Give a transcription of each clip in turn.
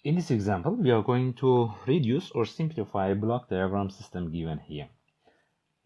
In this example, we are going to reduce or simplify a block diagram system given here.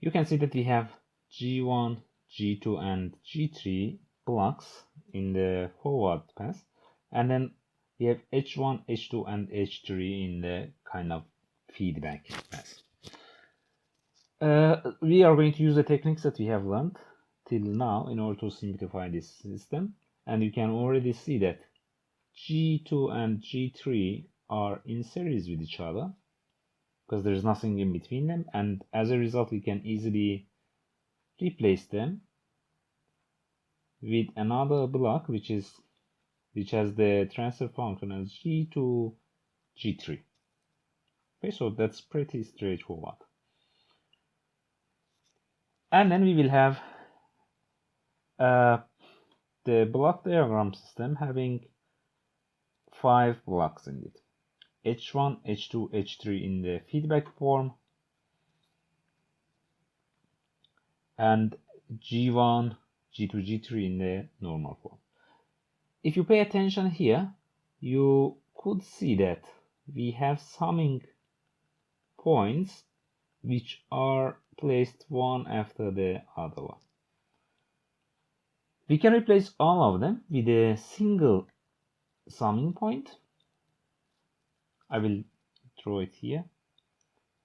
You can see that we have G1, G2, and G3 blocks in the forward path, and then we have H1, H2, and H3 in the kind of feedback path. We are going to use the techniques that we have learned till now in order to simplify this system, and you can already see that G2 and G3 are in series with each other because there's nothing in between them, and as a result we can easily replace them with another block which has the transfer function as G2 G3. Okay, so that's pretty straightforward. And then we will have the block diagram system having 5 blocks in it. H1, H2, H3 in the feedback form, and G1, G2, G3 in the normal form. If you pay attention here, you could see that we have summing points which are placed one after the other one. We can replace all of them with a single summing point. I will draw it here.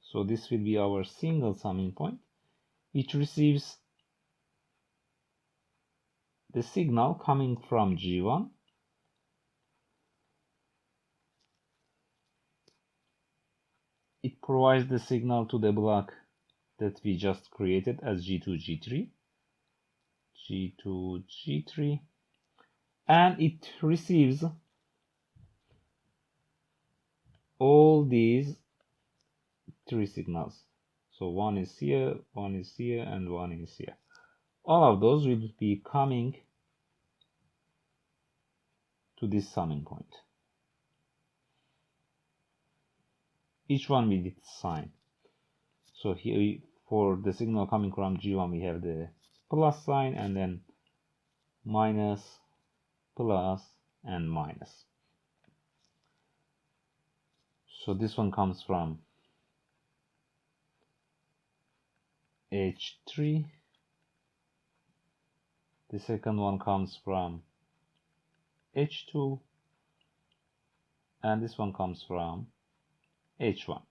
So this will be our single summing point, which receives the signal coming from G1 it provides the signal to the block that we just created as G2 G3, and it receives all these 3 signals. So one is here, one is here, and one is here. All of those will be coming to this summing point, each one with its sign. So here for the signal coming from G1 we have the plus sign, and then minus, plus, and minus. So this one comes from H3, the second one comes from H2, and this one comes from H1.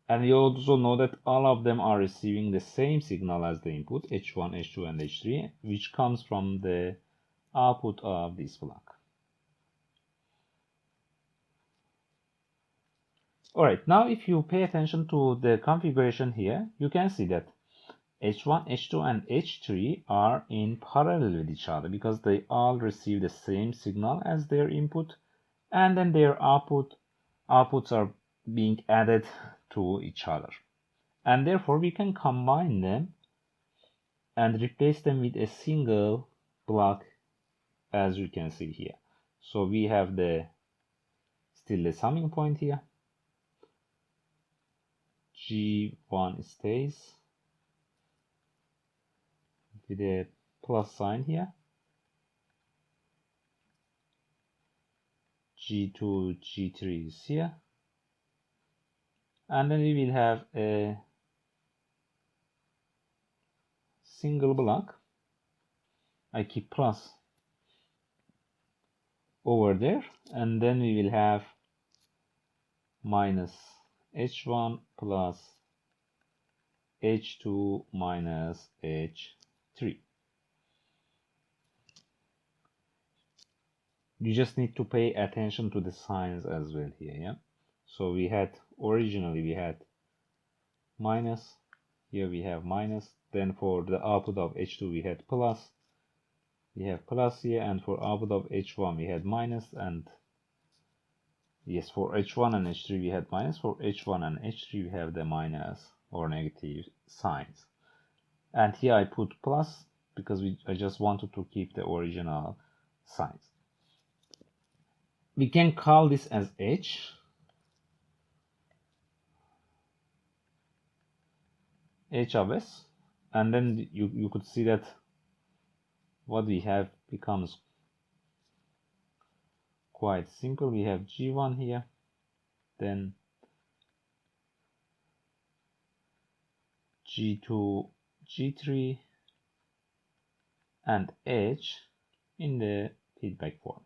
And we also know that all of them are receiving the same signal as the input, H1, H2, and H3, which comes from the output of this block. Alright, now if you pay attention to the configuration here, you can see that H1, H2, and H3 are in parallel with each other because they all receive the same signal as their input, and then their outputs are being added to each other. And therefore we can combine them and replace them with a single block, as you can see here. So we have still the summing point here. G1 stays with a plus sign here. G2, G3 is here. And then we will have a single block. I keep plus over there, and then we will have minus H1 plus H2 minus H3. You just need to pay attention to the signs as well here, yeah? So originally we had minus, here we have minus, then for the output of H2 we had plus, we have plus here, and for output of H1 we had minus, and yes, for H1 and H3 we had minus, for H1 and H3 we have the minus or negative signs. And here I put plus because I just wanted to keep the original signs. We can call this as H. H of S, and then you could see that what we have becomes quite simple. We have G1 here, then G2, G3, and H in the feedback form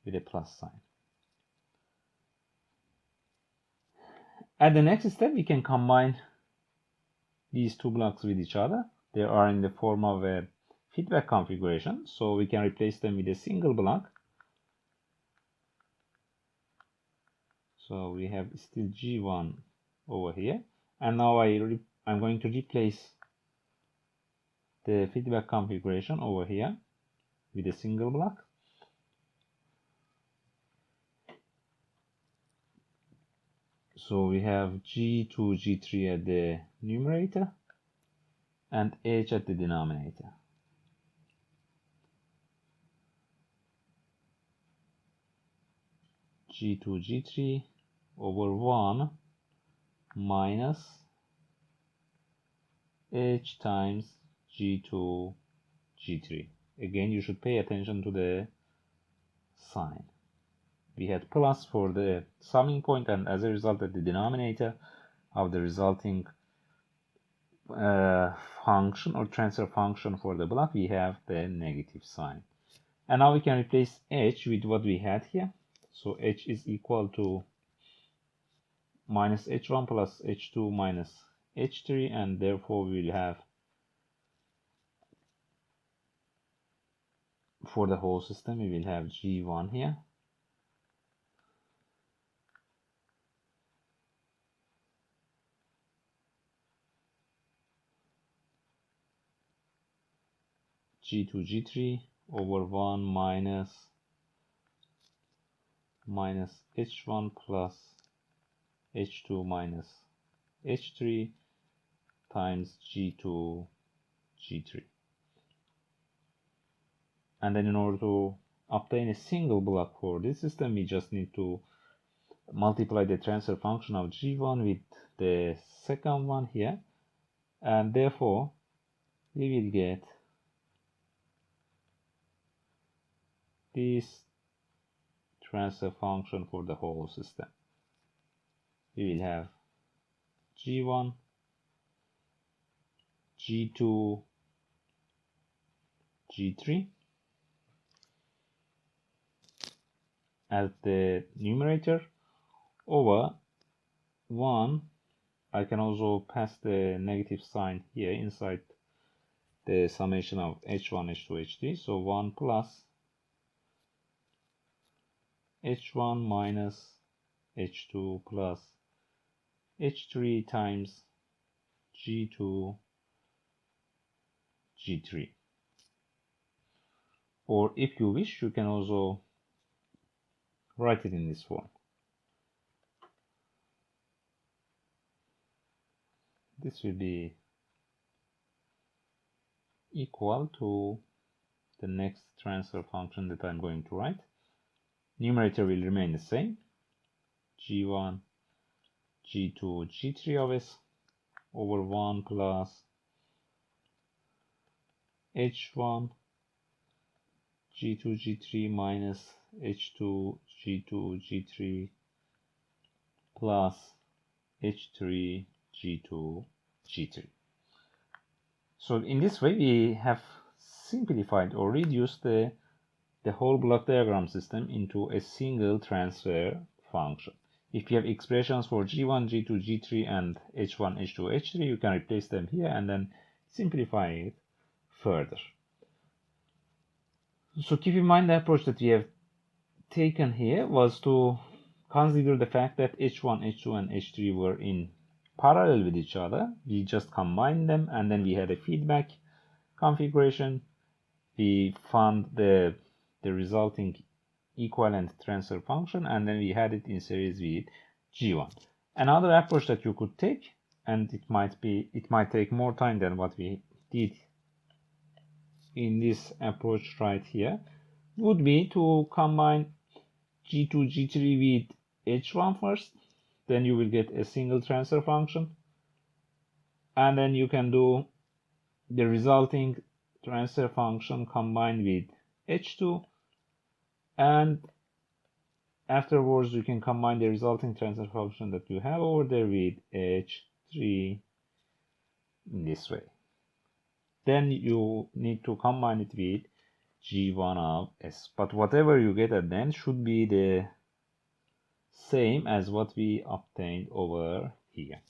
with a plus sign. At the next step, we can combine these two blocks with each other. They are in the form of a feedback configuration, so we can replace them with a single block. So we have still G1 over here, and now I'm going to replace the feedback configuration over here with a single block. So we have G2, G3 at the numerator and H at the denominator. G2, G3 over 1 minus H times G2, G3. Again, you should pay attention to the sign. We had plus for the summing point, and as a result at the denominator of the resulting function or transfer function for the block, we have the negative sign. And now we can replace H with what we had here. So H is equal to minus H1 plus H2 minus H3, and therefore we will have, for the whole system, we will have G1 here, G2, G3 over 1 minus H1 plus H2 minus H3 times G2, G3. And then in order to obtain a single block for this system, we just need to multiply the transfer function of G1 with the second one here, and therefore we will get this transfer function for the whole system. We will have G1, G2, G3 at the numerator over 1. I can also pass the negative sign here inside the summation of H1, H2, H3. So 1 plus H1 minus H2 plus H3 times G2, G3. Or if you wish, you can also write it in this form. This will be equal to the next transfer function that I'm going to write. Numerator will remain the same, G1, G2, G3 of S over 1 plus H1, G2, G3 minus H2, G2, G3 plus H3, G2, G3. So in this way, we have simplified or reduced the whole block diagram system into a single transfer function. If you have expressions for G1, G2, G3, and H1, H2, H3, you can replace them here and then simplify it further. So keep in mind the approach that we have taken here was to consider the fact that H1, H2, and H3 were in parallel with each other. We just combined them, and then we had a feedback configuration. We found the resulting equivalent transfer function, and then we had it in series with G1. Another approach that you could take, and it might take more time than what we did in this approach right here, would be to combine G2, G3 with H1 first. Then you will get a single transfer function, and then you can do the resulting transfer function combined with H2, and afterwards you can combine the resulting transfer function that you have over there with H3 in this way. Then you need to combine it with G1 of S. But whatever you get at the end should be the same as what we obtained over here.